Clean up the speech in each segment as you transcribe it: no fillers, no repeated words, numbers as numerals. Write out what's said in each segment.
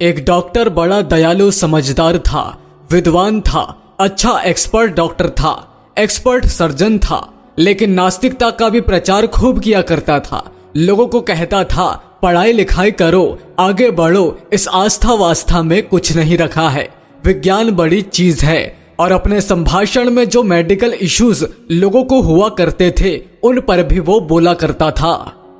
एक डॉक्टर बड़ा दयालु समझदार था, विद्वान था, अच्छा एक्सपर्ट डॉक्टर था, एक्सपर्ट सर्जन था, लेकिन नास्तिकता का भी प्रचार खूब किया करता था। लोगों को कहता था पढ़ाई लिखाई करो, आगे बढ़ो, इस आस्था वास्था में कुछ नहीं रखा है, विज्ञान बड़ी चीज है। और अपने संभाषण में जो मेडिकल इश्यूज लोगों को हुआ करते थे उन पर भी वो बोला करता था।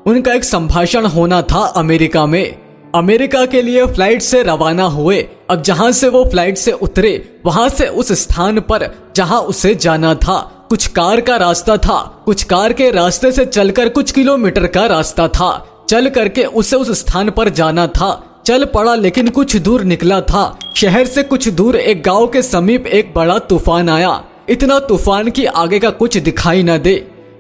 उनका एक संभाषण होना था अमेरिका में। अमेरिका के लिए फ्लाइट से रवाना हुए। अब जहां से वो फ्लाइट से उतरे वहां से उस स्थान पर जहां उसे जाना था कुछ कार का रास्ता था, कुछ कार के रास्ते से चलकर कुछ किलोमीटर का रास्ता था। चल करके उसे उस स्थान पर जाना था। चल पड़ा लेकिन कुछ दूर निकला था। शहर से कुछ दूर एक गांव के समीप एक बड़ा तूफान आया। इतना तूफान कि आगे का कुछ दिखाई न दे।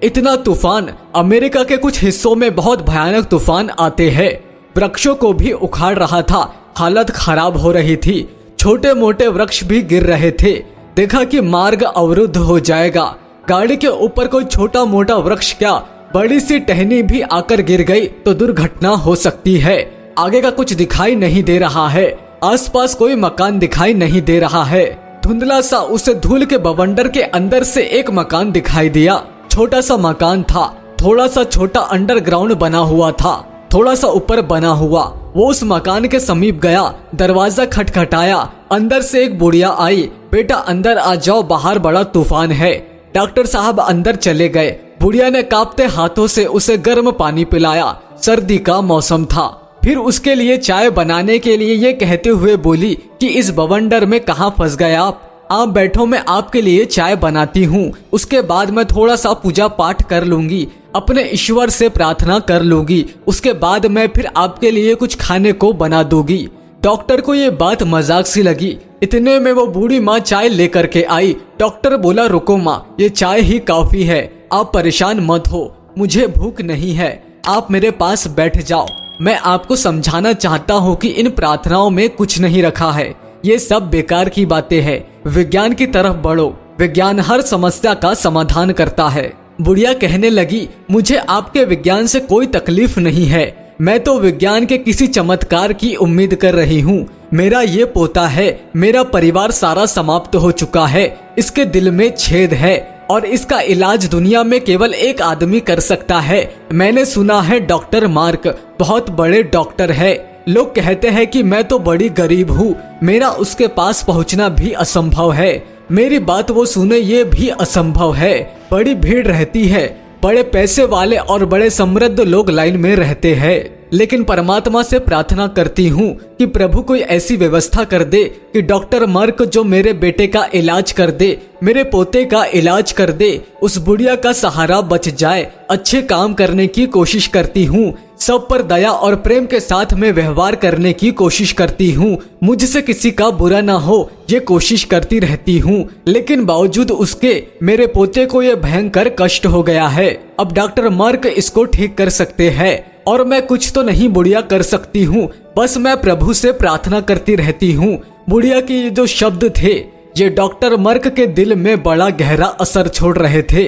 इतना तूफान, अमेरिका के कुछ हिस्सों में बहुत भयानक तूफान आते हैं। वृक्षों को भी उखाड़ रहा था, हालत खराब हो रही थी। छोटे मोटे वृक्ष भी गिर रहे थे। देखा कि मार्ग अवरुद्ध हो जाएगा। गाड़ी के ऊपर कोई छोटा मोटा वृक्ष क्या, बड़ी सी टहनी भी आकर गिर गई तो दुर्घटना हो सकती है। आगे का कुछ दिखाई नहीं दे रहा है। आसपास कोई मकान दिखाई नहीं दे रहा है। धुंधला सा उसे धूल के बवंडर के अंदर से एक मकान दिखाई दिया। छोटा सा मकान था, थोड़ा सा छोटा अंडरग्राउंड बना हुआ था, थोड़ा सा ऊपर बना हुआ। वो उस मकान के समीप गया, दरवाजा खटखटाया। अंदर से एक बुढ़िया आई। बेटा अंदर आ जाओ, बाहर बड़ा तूफान है। डॉक्टर साहब अंदर चले गए। बुढ़िया ने कांपते हाथों से उसे गर्म पानी पिलाया। सर्दी का मौसम था। फिर उसके लिए चाय बनाने के लिए ये कहते हुए बोली कि इस बवंडर में कहाँ फंस गए आप बैठो, मैं आपके लिए चाय बनाती हूँ। उसके बाद मैं थोड़ा सा पूजा पाठ कर लूंगी, अपने ईश्वर से प्रार्थना कर लूंगी। उसके बाद मैं फिर आपके लिए कुछ खाने को बना दूंगी। डॉक्टर को ये बात मजाक सी लगी। इतने में वो बूढ़ी माँ चाय लेकर के आई। डॉक्टर बोला रुको माँ, ये चाय ही काफी है, आप परेशान मत हो, मुझे भूख नहीं है, आप मेरे पास बैठ जाओ। मैं आपको समझाना चाहता हूँ कि इन प्रार्थनाओं में कुछ नहीं रखा है, ये सब बेकार की बातें हैं। विज्ञान की तरफ बढ़ो, विज्ञान हर समस्या का समाधान करता है। बुढ़िया कहने लगी मुझे आपके विज्ञान से कोई तकलीफ नहीं है, मैं तो विज्ञान के किसी चमत्कार की उम्मीद कर रही हूँ। मेरा ये पोता है, मेरा परिवार सारा समाप्त हो चुका है, इसके दिल में छेद है और इसका इलाज दुनिया में केवल एक आदमी कर सकता है। मैंने सुना है डॉक्टर मार्क बहुत बड़े डॉक्टर है। लोग कहते हैं कि मैं तो बड़ी गरीब हूँ, मेरा उसके पास पहुँचना भी असंभव है। मेरी बात वो सुने ये भी असंभव है। बड़ी भीड़ रहती है, बड़े पैसे वाले और बड़े समृद्ध लोग लाइन में रहते हैं। लेकिन परमात्मा से प्रार्थना करती हूँ कि प्रभु कोई ऐसी व्यवस्था कर दे कि डॉक्टर मार्क जो मेरे बेटे का इलाज कर दे, मेरे पोते का इलाज कर दे, उस बुढ़िया का सहारा बच जाए। अच्छे काम करने की कोशिश करती हूँ, सब पर दया और प्रेम के साथ में व्यवहार करने की कोशिश करती हूँ, मुझसे किसी का बुरा ना हो ये कोशिश करती रहती हूँ। लेकिन बावजूद उसके मेरे पोते को ये भयंकर कष्ट हो गया है। अब डॉक्टर मार्क इसको ठीक कर सकते हैं और मैं कुछ तो नहीं बुढ़िया कर सकती हूँ, बस मैं प्रभु से प्रार्थना करती रहती हूँ। बुढ़िया के ये जो शब्द थे ये डॉक्टर मार्क के दिल में बड़ा गहरा असर छोड़ रहे थे।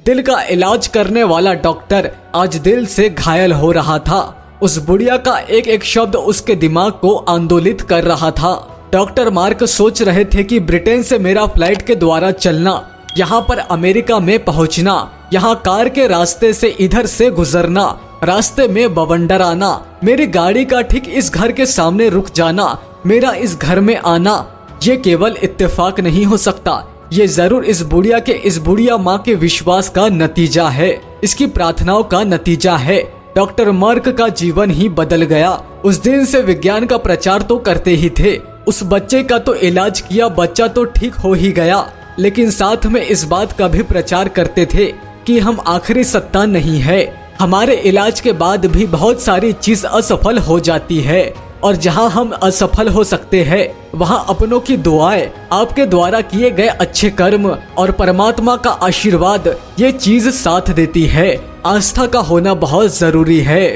दिल का इलाज करने वाला डॉक्टर आज दिल से घायल हो रहा था। उस बुढ़िया का एक एक शब्द उसके दिमाग को आंदोलित कर रहा था। डॉक्टर मार्क सोच रहे थे कि ब्रिटेन से मेरा फ्लाइट के द्वारा चलना, यहाँ पर अमेरिका में पहुँचना, यहाँ कार के रास्ते से इधर से गुजरना, रास्ते में बवंडर आना, मेरी गाड़ी का ठीक इस घर के सामने रुक जाना, मेरा इस घर में आना, ये केवल इत्तेफाक नहीं हो सकता। ये जरूर इस बुढ़िया माँ के विश्वास का नतीजा है, इसकी प्रार्थनाओं का नतीजा है। डॉक्टर मार्क का जीवन ही बदल गया। उस दिन से विज्ञान का प्रचार तो करते ही थे, उस बच्चे का तो इलाज किया, बच्चा तो ठीक हो ही गया, लेकिन साथ में इस बात का भी प्रचार करते थे कि हम आखिरी सत्ता नहीं है। हमारे इलाज के बाद भी बहुत सारी चीज असफल हो जाती है और जहां हम असफल हो सकते हैं वहां अपनों की दुआएं, आपके द्वारा किए गए अच्छे कर्म और परमात्मा का आशीर्वाद ये चीज साथ देती है। आस्था का होना बहुत जरूरी है।